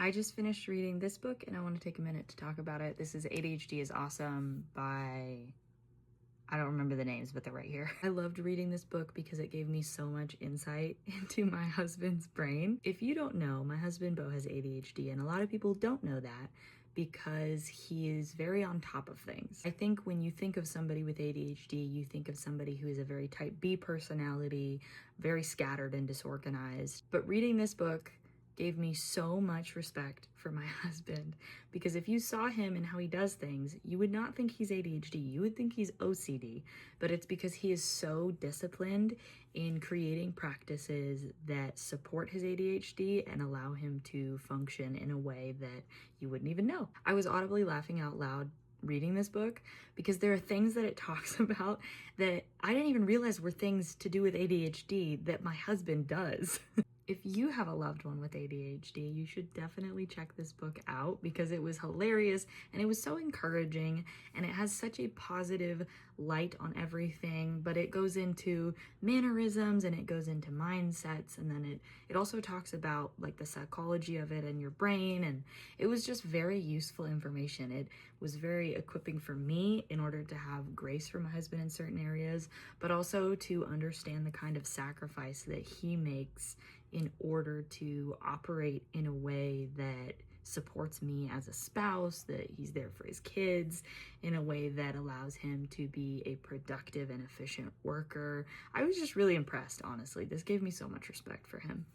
I just finished reading this book and I want to take a minute to talk about it. This is ADHD is Awesome by, I don't remember the names, but they're right here. I loved reading this book because it gave me so much insight into my husband's brain. If you don't know, my husband Bo has ADHD, and a lot of people don't know that because he is very on top of things. I think when you think of somebody with ADHD, you think of somebody who is a very type B personality, very scattered and disorganized. But reading this book gave me so much respect for my husband, because if you saw him and how he does things, you would not think he's ADHD, you would think he's OCD, but it's because he is so disciplined in creating practices that support his ADHD and allow him to function in a way that you wouldn't even know. I was audibly laughing out loud reading this book because there are things that it talks about that I didn't even realize were things to do with ADHD that my husband does. If you have a loved one with ADHD, you should definitely check this book out because it was hilarious and it was so encouraging, and it has such a positive light on everything, but it goes into mannerisms and it goes into mindsets, and then it also talks about like the psychology of it and your brain, and it was just very useful information. It was very equipping for me in order to have grace for my husband in certain areas, but also to understand the kind of sacrifice that he makes in order to operate in a way that supports me as a spouse, that he's there for his kids in a way that allows him to be a productive and efficient worker. I was just really impressed, honestly. This gave me so much respect for him.